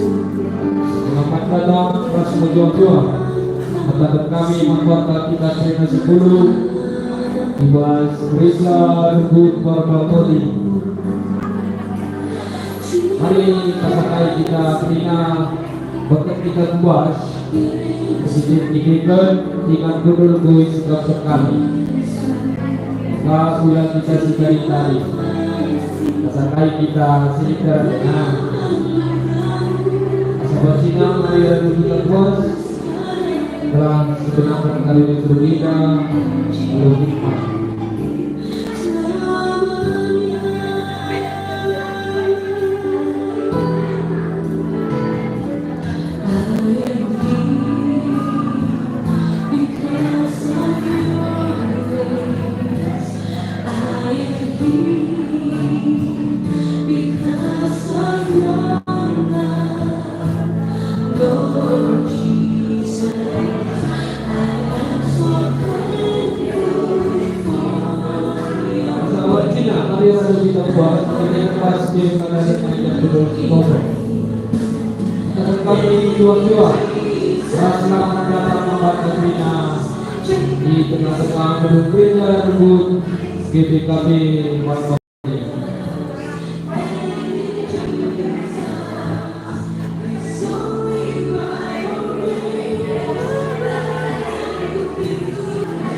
Selamat datang kepada Joshua. Menghadap kami membuat kita terima 10 Ibas Rizla Rubut Barbapodi. Mari pasakai kita terima bakal kita buat sedikit dikitkan dengan dudul gue sedap sekali. Maka ulang kita sekali tadi pasakai kita sedikit Bersinang ayat kita buat dalam sebenarnya kali ini berbeda lalu hikmah. Kita buat ini pas di mana yang dulu ngobrol. Kami jual-jual. Selamat datang membantu Bina di tengah-tengah berbeda rebut GBKB Warga.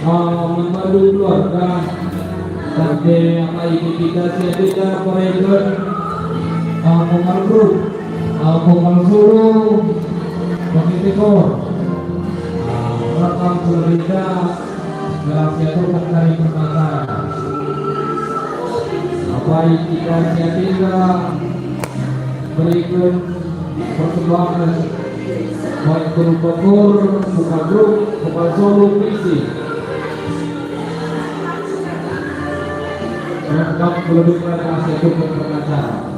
Membantu keluarga. Sampai apa ini kita sedang koridor Komal Group, Komal Solo, Komitiko, rekam berbeda dalam jatuhkan dari permasalahan. Apa ini kita sedang berikan perkembangan baik grup Bogor, Komal Group, Komal Solo, Visi. Rekam belum pernah masuk ke pengacara.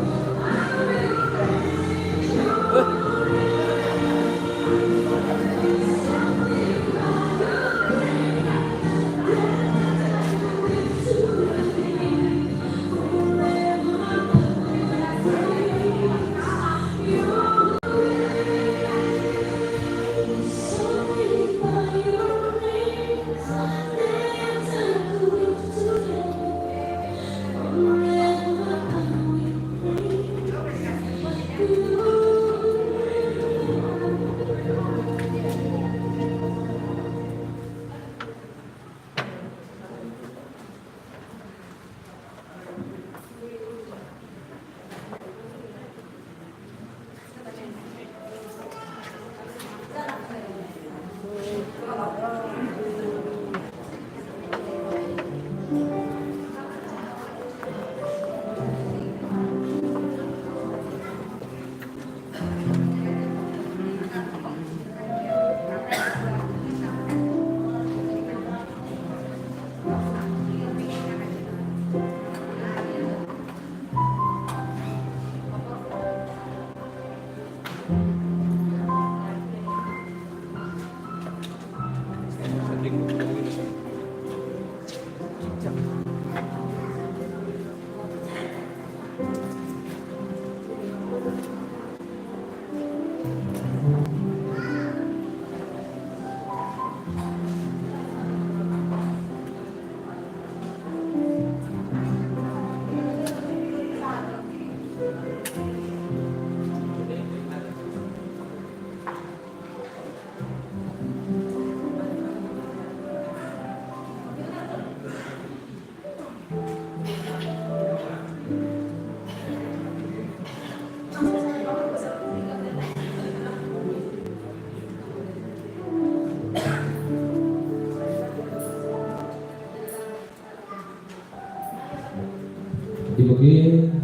Dibagi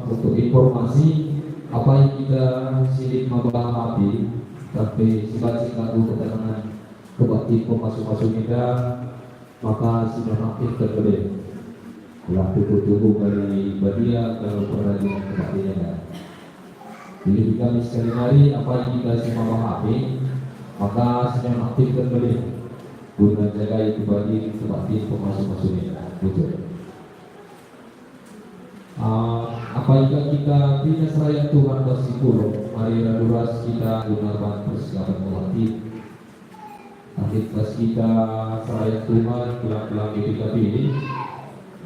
untuk informasi apa yang kita sidik mabalapi tapi sifat-sifat keterangan kebakti masuk-masuk kita maka sudah aktif terkede telah tubuh dari badia ke peradilan kebaktinya. Jadi kami sekali lagi apa yang kita simak mabalapi maka sudah aktif terkede guna jaga itu bagi kebakti masuk-masuk kita. Betul. Apabila kita bina seraya Tuhan bersikulo, mari raduras kita gunakan persiapan melatih. Akhir pas kita seraya Tuhan pelan-pelan kita pilih.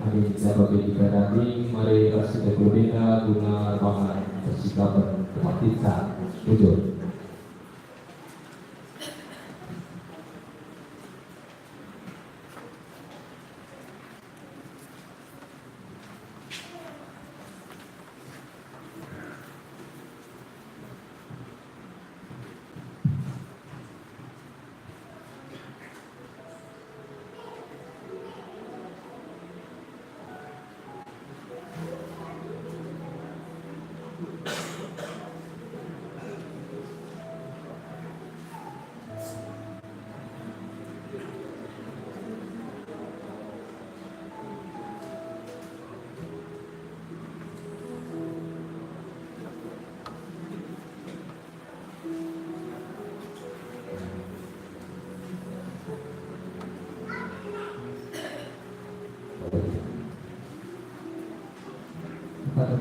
Amin sebagai kita nanti, mari kasih kita guna bahan persikapan melatih. Jujur.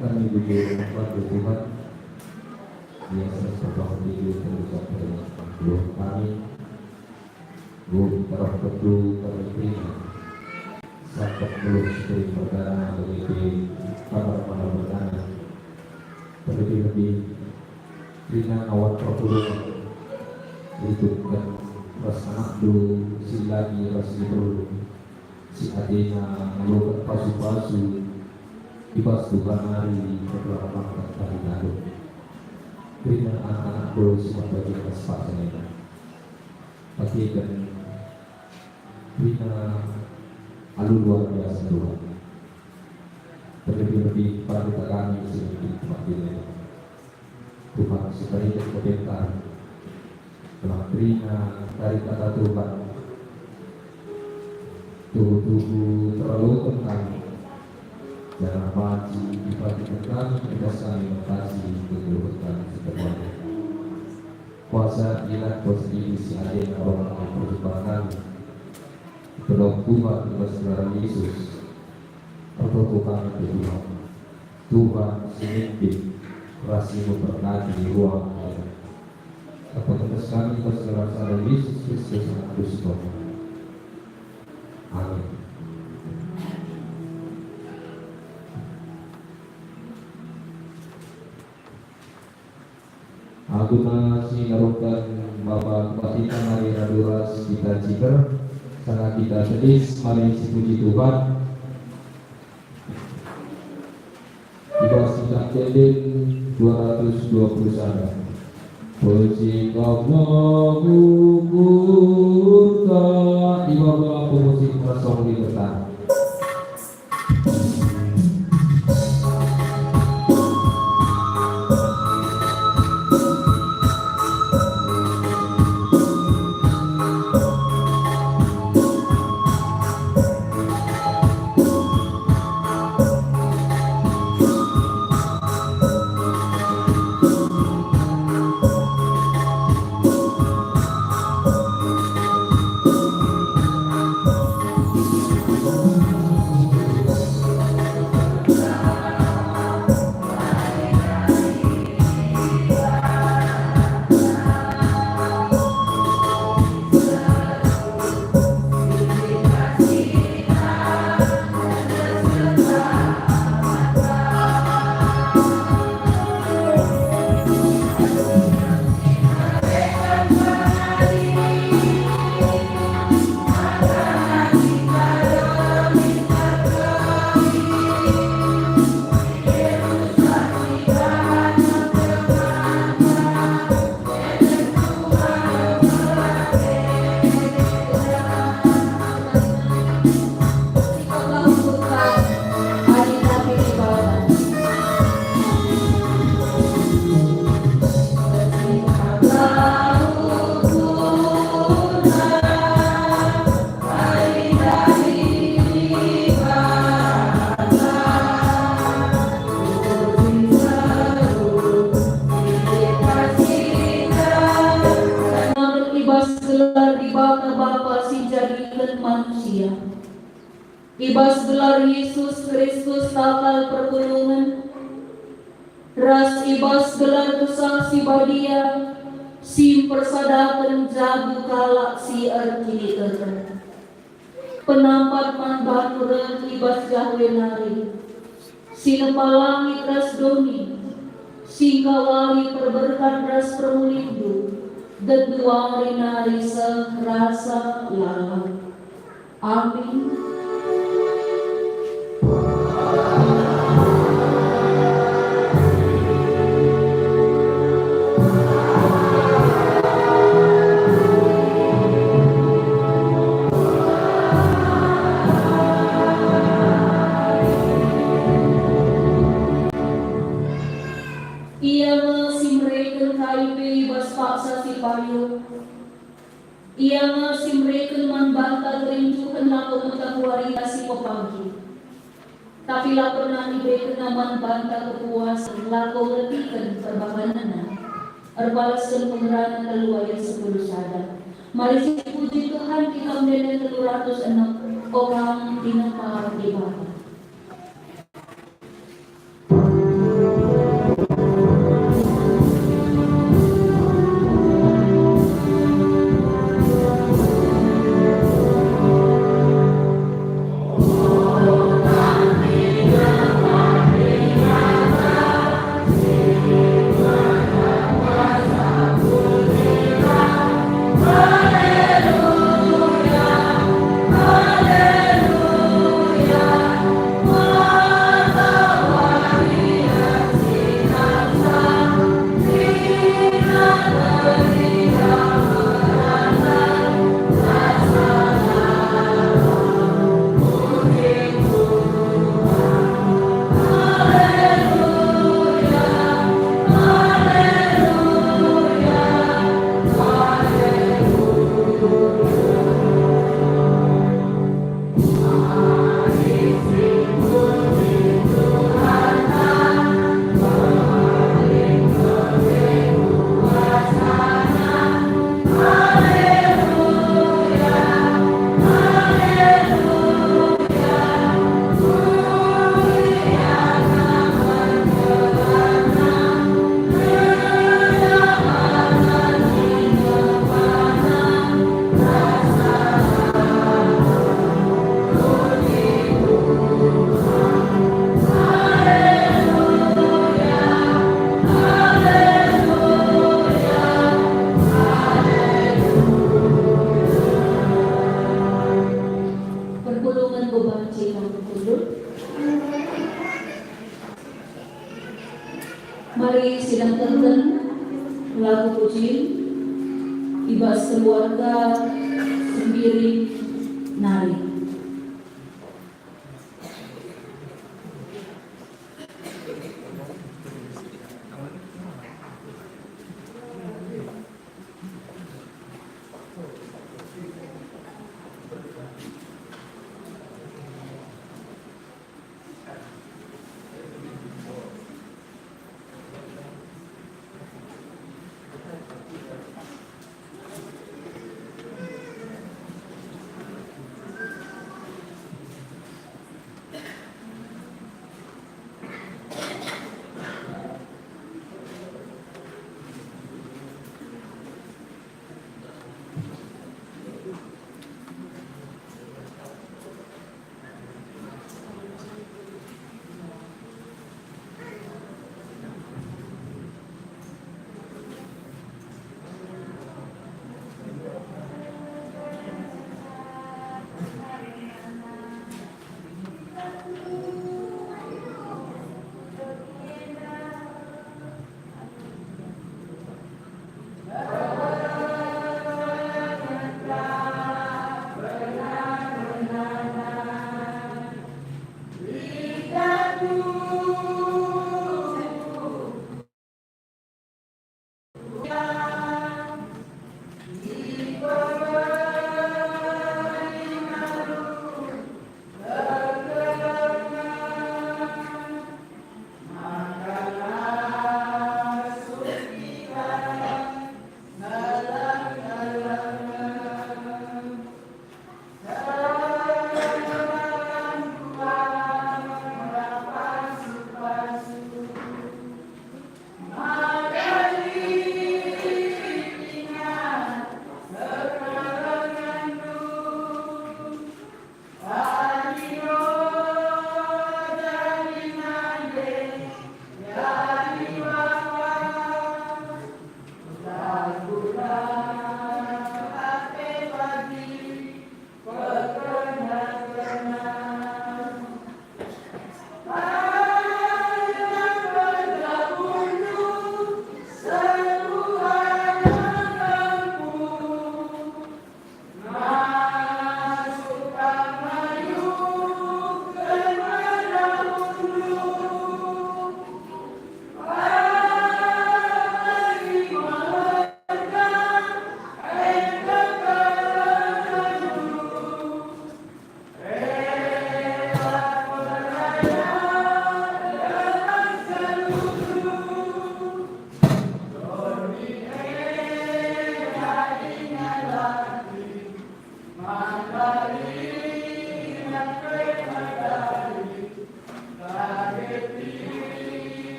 Kami berdiri membuat Tuhan biasa sebuah diri terusak dengan belum kami belum terang betul kami terima sampai belum sering perdana lebih kamar perdana lebih dengan awal pertolongan itu kan ras anak dulu si lagi ras dulu si adina melakukan pasu-pasu ibas Tuhan hari berlaku hari lalu. Berikan anak-anak dulu semua bagi kesempatan ini. Pastikan berikan alu luar biasa Tuhan. Terlebih-lebih pada kita kami sini tempat ini. Tuhan supaya kita komentar telah berikan dari kata Tuhan. Tubuh-tubuh terlalu tentang jangan maju dibandingkan kami berdasarkan kasih keturunan semuanya. Kuasa ilah kuasa ini si adik orang yang perjuangan tolong Tuhan atas saudara Yesus atau Tuhan Tuhan Tuhan semimpin kasih memberkati ruang apa atas kami atas saudara Yesus Kristus yang kudus Tuhan. Amin. Aku masih naruhkan Bapak Bupati mari raduras kita ciker sangat kita sedih mari puji Tuhan di bawah sidang Jendin 220 sana puji Allah buka di bawah musik kosong di bertahan. Ibas gelar Yesus Kristus takal pertolongan Ras ibas gelar besar si badia, si persadakan jagu kalak si arkini terken. Penampat man baturan ibas jahwe nari, si nepalangit ras doni, si kawali perberkan ras permulindu, geduari nari serasa lalang. Amin. Ia mesimreken KIP ibas paksa si payu. Ia mesimreken manbanta kerincuhan lako mentakuari si pepagi. Tapi lako nani beken naman banta kepuasan lako letikan perbahanana. Erbalaskan pengeranan keluarga 10 sadar. Mari si puji Tuhan kita mendengar 206 orang dinampak ibadah. Mari sidang tenten lagu puji ibas keluarga sendiri nari.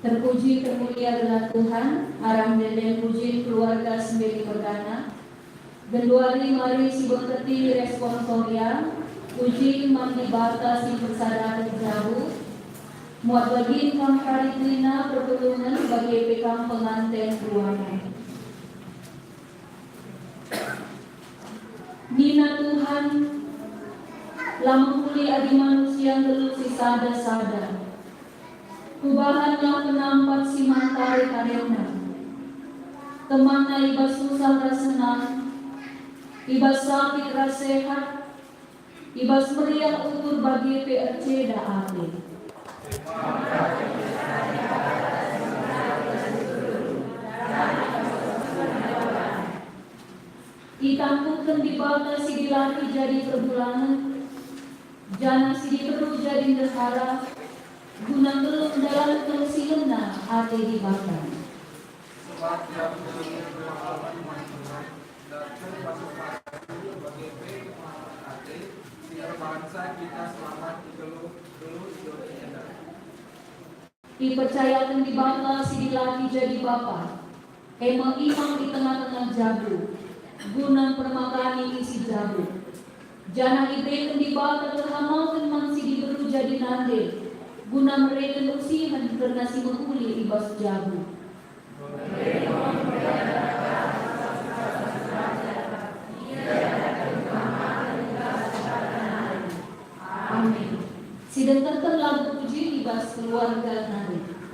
Terpuji termulia adalah Tuhan, aram dan puji keluarga sendiri perdana. Genduari mari si berketi responsoria, puji mandibata si persada jauh. Muat bagi kangkari trina pertolongan bagi pekam pengantin keluarga. Nina Tuhan, lamang kuli adi manusia gelut si sada-sada. Kubahanlah penampat si mantari karena temanna iba susah rasenang, iba sakit rasehat, iba meriah utur bagi PRC daate. Itampukkan di bawah si dilaki jadi perbulangan, jana si diperu jadi nehara, guna belum dalam kelusilenna ate dibakar. Dipercayakan di bangka si dilaki jadi bapa, emang imam di tengah-tengah jago, guna permakani isi jago. Jana ibrekan di bangka terhamalkan man si diberu jadi nande, guna mereka usihan karena si menguli ibas jago. Amin. Sidang lagu puji ibas keluarga nari.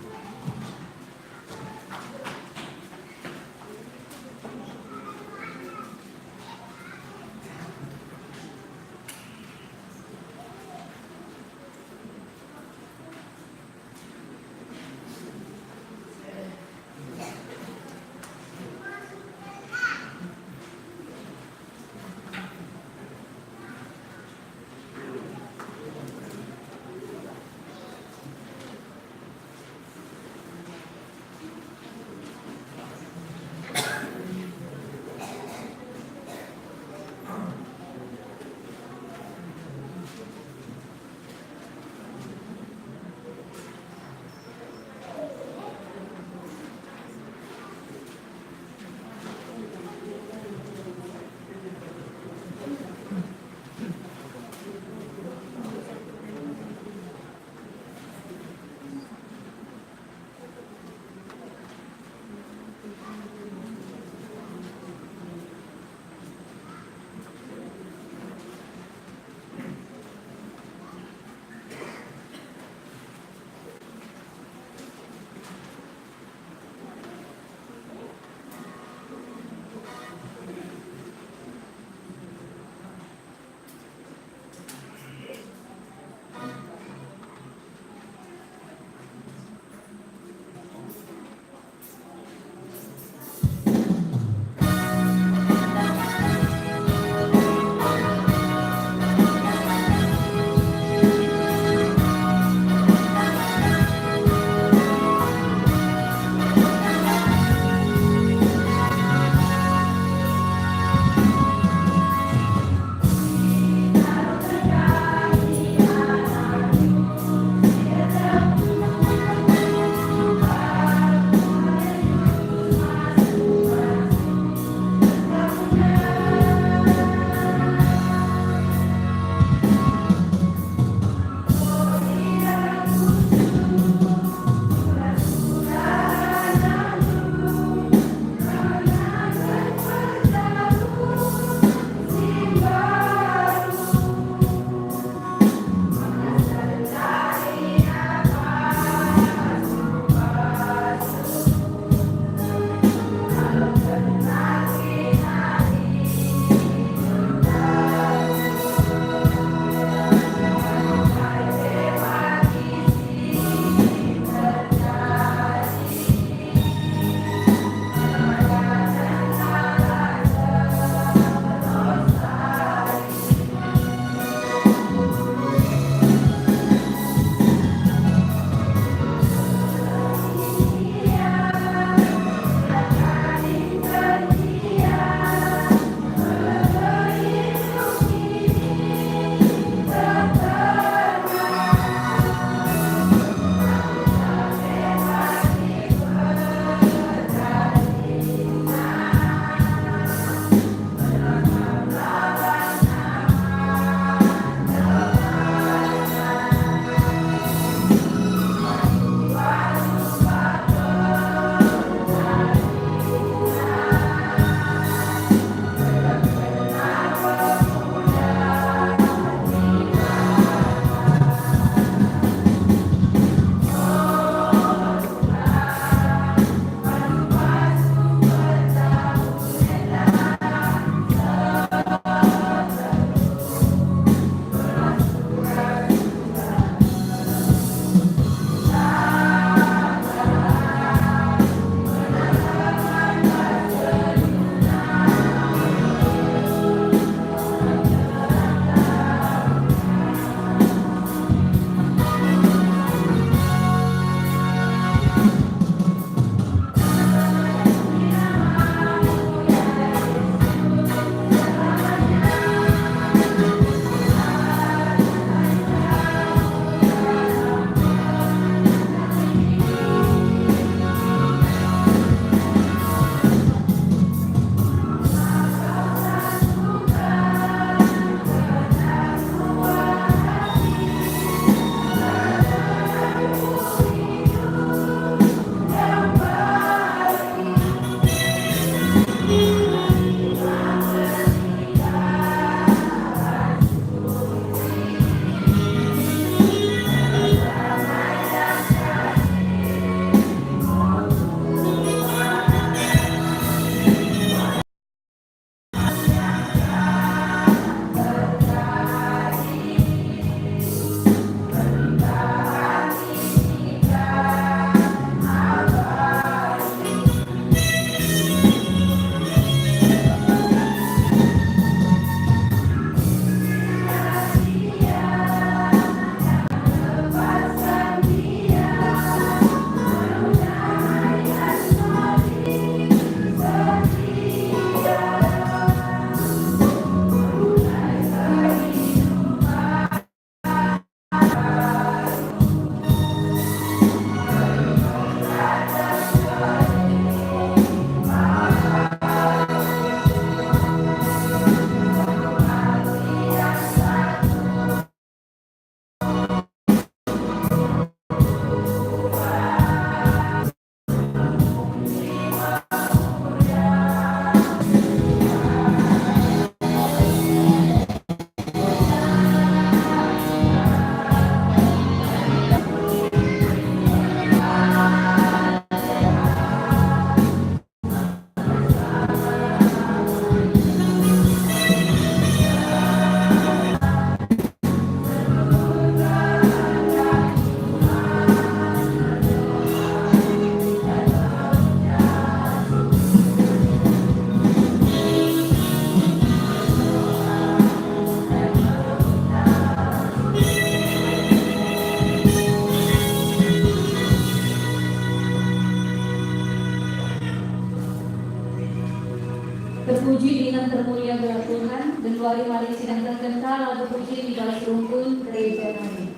lagu puji di balik rumpun gereja kami.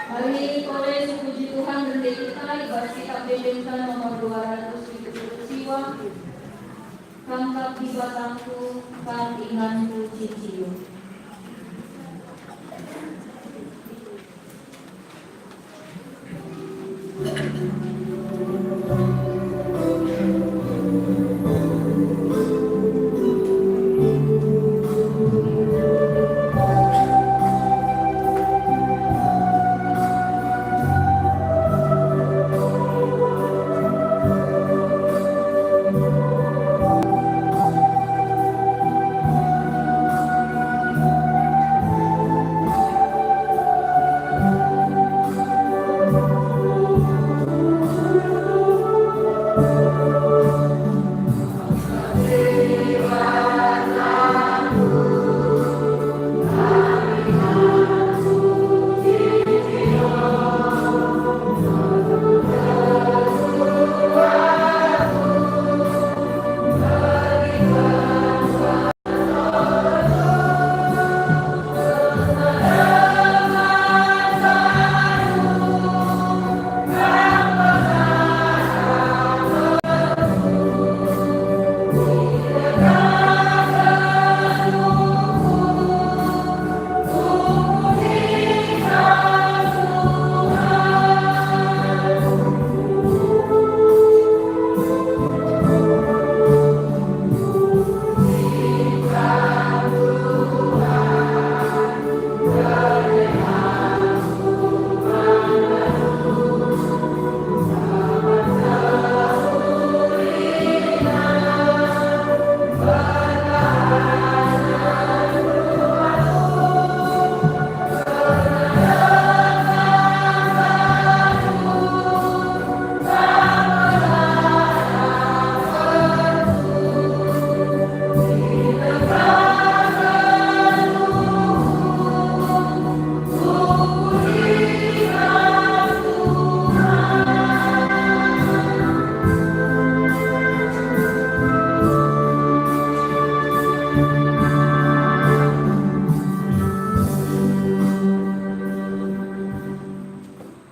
Mari oleh puji Tuhan rendah kita ibas kita bentengkan nomor 270 siwa kangkap di batangku kan inganku ciciu.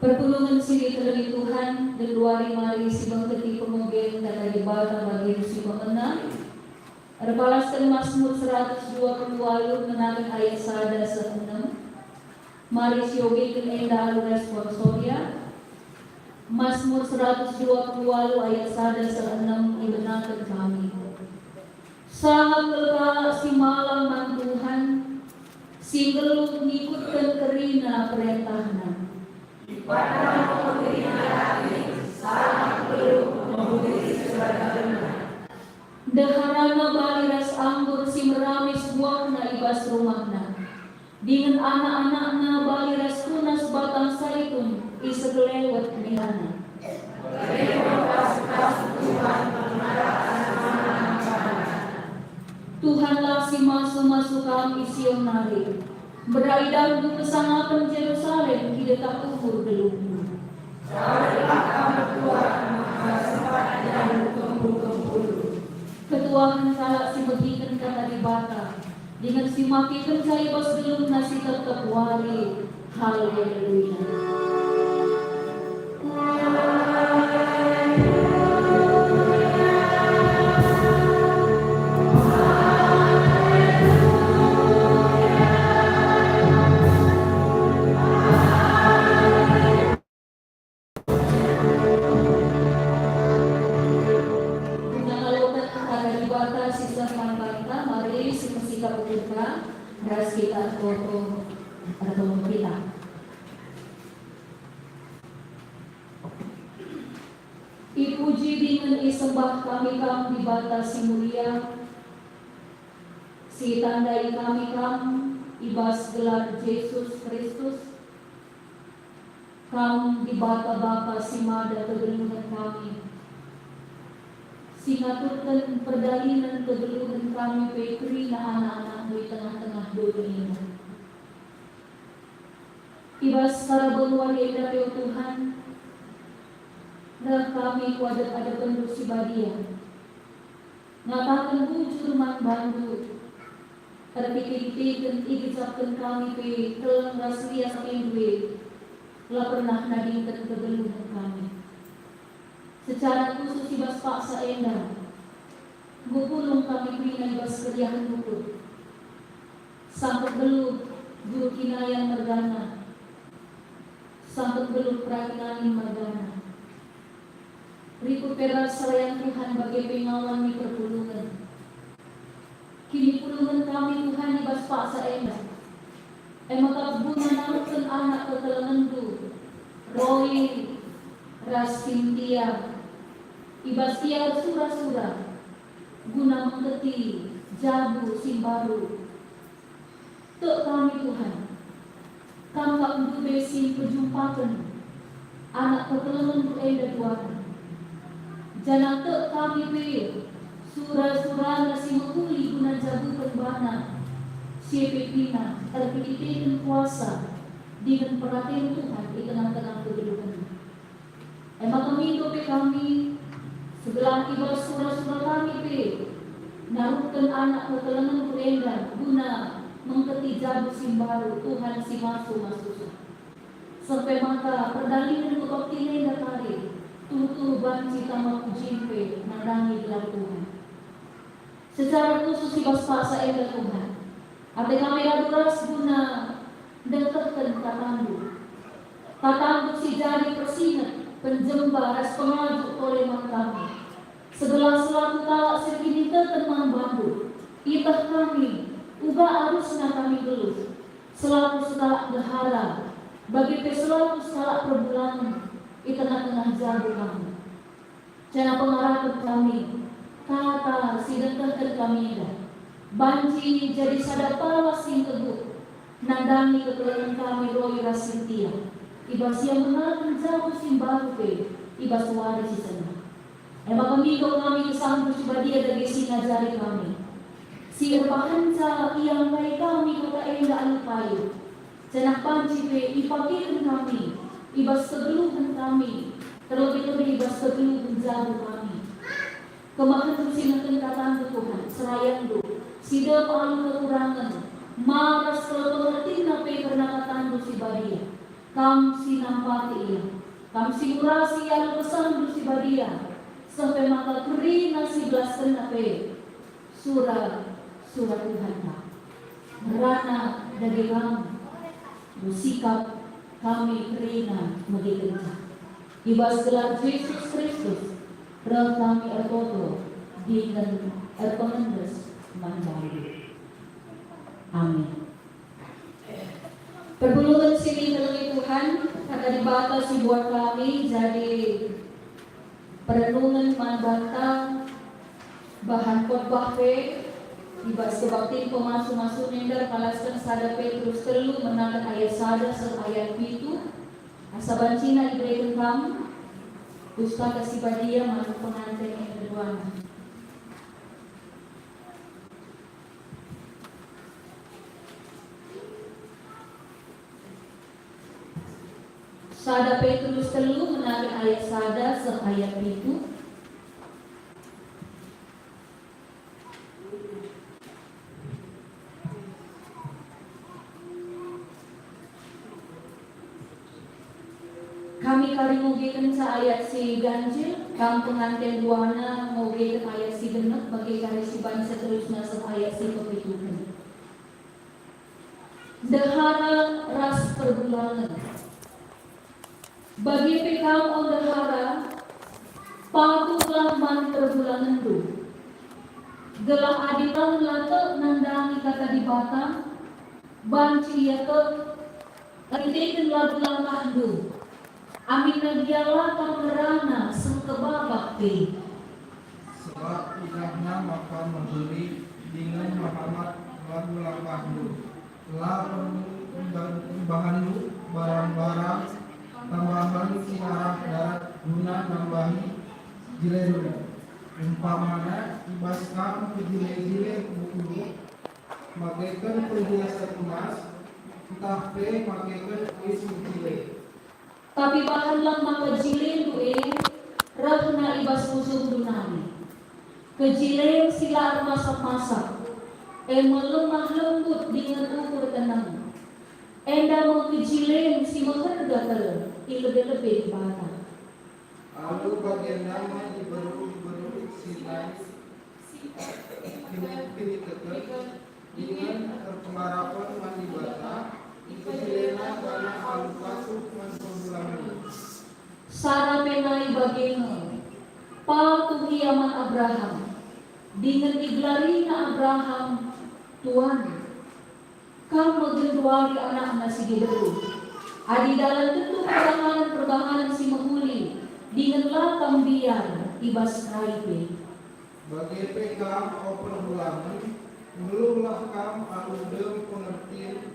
Pertulungan sini terlebih Tuhan dan luari mari si bangketi pemogen dan dari bata bagi si pemenang. Rebalaskan Mazmur 120 menarik ayat 1 Mari si ogekan endah alu responsoria. Mazmur 120 ayat 1 ibenarkan kami. Sangat lega si malam man Tuhan, si gelut ngikutkan kerina perintahna. Pada memberi hati, sangat belum memberi sebagainya. Daharana baliras anggur si meramis buahna ibas rumahna. Dengan anak-anakna baliras tunas batang saitun isegelewat mihana. Tuhanlah si masuk kami Sionari. Berai du kesanakan Yerusalem tidak tak umur gelumbu. Ketuahan kalak si begikan kata di bata. Dengan si makikan saya bos gelum nasi tetap wari. Haleluya. Ras kita foto atau kita. Ipuji dengan isembah kami di batas si mulia. Si tandai kami ibas gelar Yesus Kristus. Di bata bapa si mada kegeluhan kami. Singaturkan perdalinan kegeluhan kami Petri na anak-anak di tengah-tengah dunia. Ibas karabon walienda peo Tuhan, dan kami kuadat ada pendusi badia. Ngatakan bujur man bantu, terpikir-pikir igizapkan kami pe telang raslia sa pindwe. telah pernah nadingkan kegeluhan kami. Secara khusus ibas paksa enda, gupulung kami pinay ibas keriahan lukut. Sangkut belut guru kinayang mergana, sangkut belut perakianin mergana. Riku peras sarayang Tuhan bagi pengawan di perpulungan. Kini pulungan kami Tuhan ibas paksa enda. Maka guna namukan anak ketelangandu, Roy, Raskintia, ibas tiar sura-sura, guna mengeti, jabu, simbaru. Tek kami Tuhan, kampak dube sim perjumpaan, anak ketelangandu enda duana. Jangan tek kami pilih, sura-sura nasi menguli guna jabu perbana. Siapa pina terpilih kuasa dengan perhatian Tuhan di tengah-tengah kehidupan. Emang kami dope kami sebelah ibarat surah-surah kami pe naruhkan anak ketelangan berenda guna mengketi jabu simbaru Tuhan si masuk. Sampai maka perdalian untuk tinenda kali tutu banci tamak jimpe nadangi gelar Tuhan. Secara khusus ibas paksa enda Tuhan. Ada kami aduras guna dekatkan katandu. Katandu si jadi persinat penjemba ras pengaju oleh kami. Sebelah selaku talak segini teman bandu. Itah kami, uga arusnya kami geluh. Selaku setalak dahara, bagi peselaku setalak perbulanan. Di tengah-tengah jago kami. Jangan pengarahkan kami, kata si dekatkan kami dah. Banci jadi sadapala sing teguh, nandani ketelangan kami Roy Rasintia. Ibas yang mengalami jauh simbaru pe, ibas wari si sana. Emang kami kesambut coba dia dari sinajari kami. Si erpahanca yang baik kami kota enda alupayu. Cenak banci pe ipakirin kami, ibas kegeluhan kami, terlebih-lebih ibas kegeluhan jauh kami. Kemahan sinakan katan Tuhan, serayang do. Sida paling kekurangan, maras kepengertiin apa karena katan si badia. Kam si nampati ia, kam si murasi yang pesan si badia. Sampai maka kerina si belaskan apa surah Tuhan tak. Merana dari kamu, bersikap kami kerina megikenca. Ibas gelar Yesus Kristus, roh kami ertoto dengan erkonendes. Amin. Perpulungan sini terlebih Tuhan akan dibatasi buat kami jadi perenungan manbanta bahan khotbah pe ibas kebakti pemasuk-masuk nender kalaskan sada Petrus telu menangkan ayat sada serta ayat itu asaban Cina diberikan kamu Ustaz kasih badia manuk pengantin yang kedua. Sada Petrus telu menarik ayat sada serta ayat itu. Kami kali ngogekan sa ayat si ganjil, kang pengantin duana ngogekan ayat si genep bagi kali si ban seterusnya sa ayat si kepituhan. Dahara ras perbulangan. Bagi PKM on dahara, patutlah man perbulangan du. Gelah adilang lato nandang kata di batang, banci yato, aritin labulang kandu. Amin nagyala kamerana sengkeba bakti. Sebab ilahnya maka memberi dengan Muhammad labulang kandu. Telah membahandu barang-barang tambahan siarah darat guna nambahi jilelu. Umpamana ibas kamu ke jile-jile buku makaikan perhiasan emas entah pe makaikan kuis jile. Tapi bahanlah maka jilin rahna ibas musuh dunani. Kejilin sila masak-masak. Melemah lembut dengan ukur tenang. Enda mau kejilin si mengharga lebih-lebih bata. Lalu bagian nama diberuk silai kini kekeh dengan terpengarapan mandi bata Ikelena karena alukasuk mansudulangan. Sara penai bagimu pa tuhi aman Abraham dengan digelari na Abraham Tuhan kam magenduari anak na si Gideon adi dalam tentu perbahanan si mahuli dengan lakam biar ibas raipe Bagi pekam open ulangan belumlah kam aludem pengertian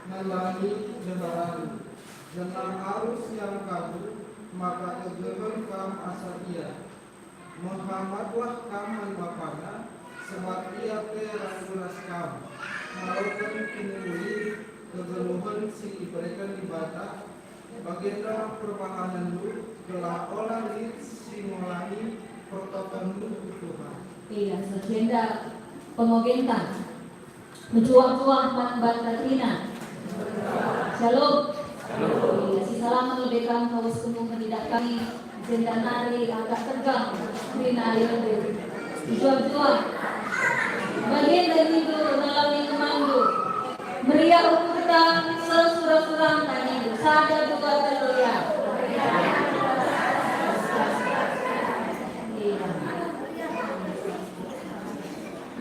nalani debarani dengan arus yang kabur maka kegemen kam asadia Muhammadlah kam manbapana sebab ia terakulas kam melakukan kinuli kegeluhan si diberikan ibadah baginda perbahanan lu telah oleh si mulai pertotan lu Tuhan. iya sagenda pengogentan menjuang-juang man Katrina Shalom. Iya, si salaman lebih kang kawas kumung tidak kami jendanari agak tegang Trina lebih juang-juang bagian dari itu nalami kemandu meriah ukuran sesurah-surah tadi sada juga teloya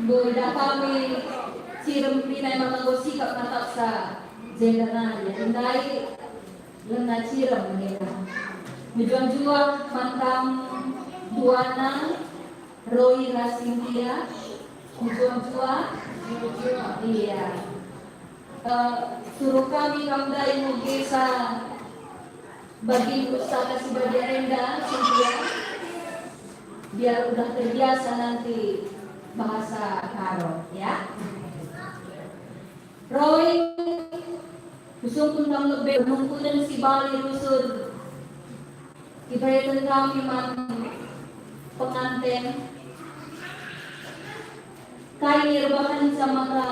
Boda kami cirem pinai manggo sikap natap sa jendanari endai lena cirem mereka menjuang-juang mantang Duana Roy Rasintia menjuang-juang iya suruh kami kamdai mugesa bagi pustaka si Badia Enda Cynthia biar udah terbiasa nanti bahasa Karo ya Roy usung kuntang lebih menungkunan si Bali rusur ibaratkan kami man pengantin kain rebahan sama ka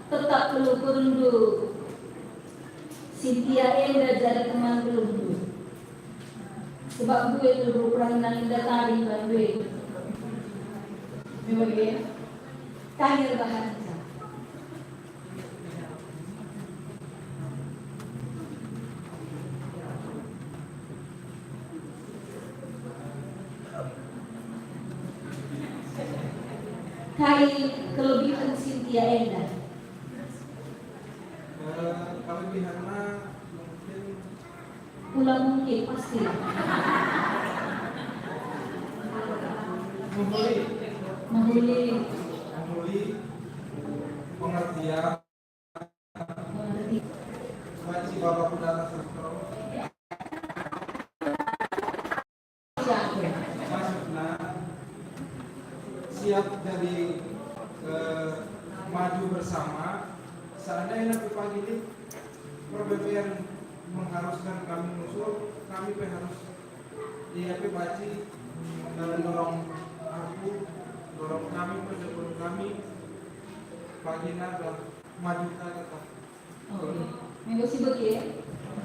tetap perlu kurundu Cynthia Enda jadi teman kurundu sebab gue itu peranan indah tadi kan gue memang kain rebahan kain kelebihan Cynthia Enda Kelebihannya mungkin pulang mungkin pasti menghuli menghuli pengertian Maci Bapak Pudara Sastro maksudnya siap jadi maju bersama seandainya pagi ini perbedaan mengharuskan kami musuh kami harus baci dalam dorong aku dorong kami pendukung kami pagi adalah maju tetap minggu sibuk ya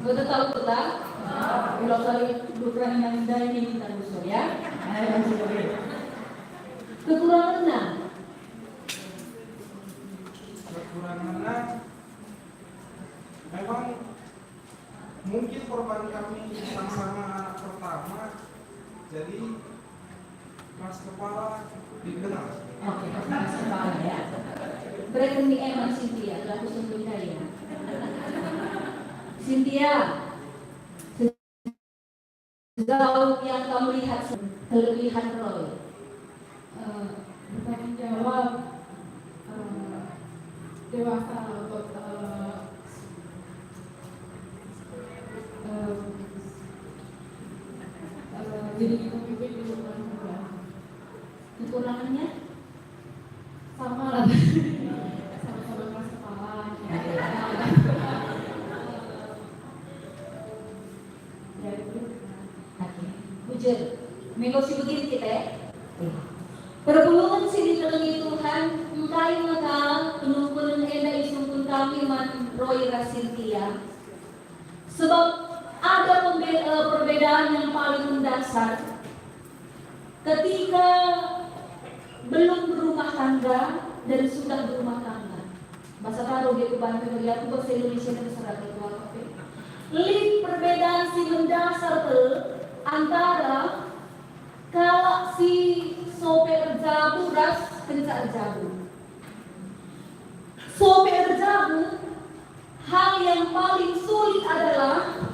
gue tahu betul kalau kali bukan yang dari ini kita musuh ya kekurangannya memang mungkin korban kami sama anak pertama jadi mas kepala dikenal oke mas kepala ya berarti ini emang Cynthia laku sungguh ya Cynthia sejauh yang kamu lihat kelebihan Roy bertanggung jawab dewasa untuk jadi pemimpin di rumah tangga. kekurangannya Sama lah sama-sama kelas kepala ya itu Pujer, minggu si begini kita ya. Perpuluhan si ditelengi Tuhan, engkai maka penungkulan enda isungkun kami man Roy Rasintia. Sebab ada pembela perbedaan yang paling mendasar ketika belum berumah tangga dan sudah berumah tangga. Bahasa karo dia bantu melihat bahasa Indonesia dan serat itu apa? Link perbedaan si mendasar antara kalau si sopir jabu ras kencar jabu. Sopir jabu, hal yang paling sulit adalah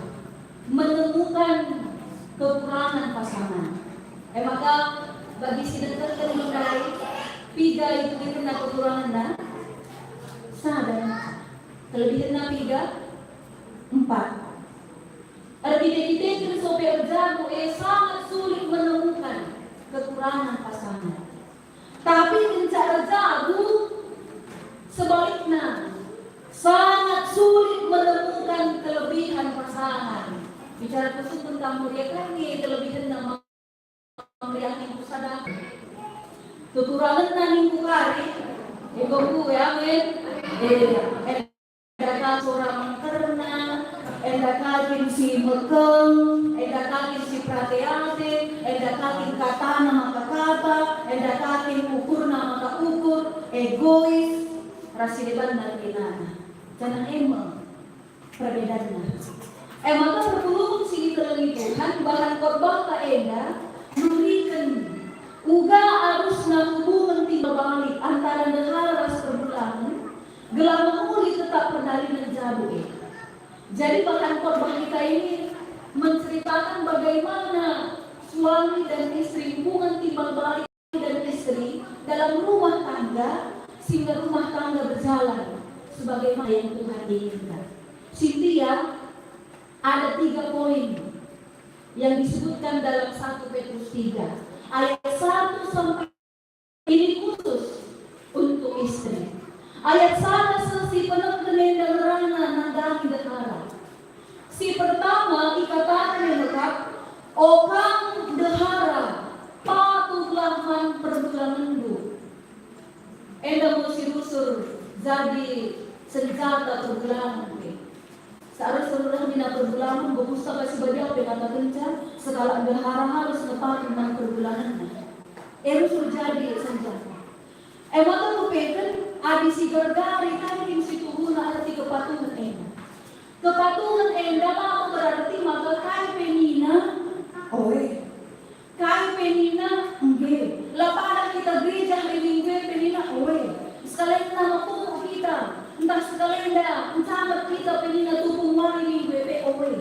menemukan kekurangan pasangan. Maka bagi si dokter mengenai piga itu kena kekurangan dan sadar. Kelebihan na piga 4. Kita sopir jago sangat sulit menemukan kekurangan pasangan. Tapi kencar jago sebaliknya sangat sulit menemukan kelebihan pasangan. Bicara khusus tentang mulia kan ni kelebihan nama mulia yang sadar. Kekurangan nani bukari, ego ya men, Eda seorang karena, eda kakin si mekeng, eda kakin si prateate, eda kakin kata nama kata, eda kakin ukur nama ukur, egois, rasideban dan kinana. Jangan emang perbedaannya. Maka berhubung si kelelihan bahan korban ka eda memberikan uga arusna hubungan tiba balik antara negara perbulangan gelang muli tetap perdalinan jabu. Jadi bahan korban kita ini menceritakan bagaimana suami dan istri hubungan timbal balik dan istri dalam rumah tangga sehingga rumah tangga berjalan sebagaimana yang Tuhan inginkan. Cynthia, ada 3 poin yang disebutkan dalam 1 Petrus 3 ayat 1 sampai ini khusus untuk istri. Ayat 1 si penekenen dan rana nandang dehara. Si pertama ikatan yang dekat, okang dehara patuhlah man perbulanandu. Enda musir-usur jadi senjata perbulangan. Seharusnya seluruh bina perbulangan berpustaka si badiau kata kencan segala dehara harus nepatin man perbulanannya. Harus terjadi senjata. Maka kupeken adi si gargari kain si tuhuna arti kepatuhan enda. Kepatuhan enda mau berarti maka kai penina oe. Kai penina engge. Lapada kita gereja hari minggu penina oe. Sekalian nama kumpul kita. Entah sekalian dah encamat kita penina tupung wari minggu oe.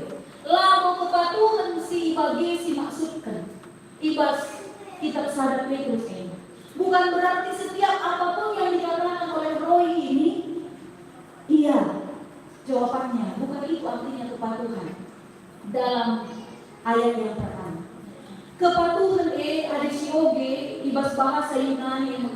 Lama kepatuhan si bagi si maksudkan. Ibas kita sadar Petrus ini. Bukan berarti setiap apapun yang dikatakan oleh Roy ini iya jawabannya. Bukan itu artinya kepatuhan dalam ayat yang pertama. Kepatuhan ada sioge ibas bahasa Yunani yang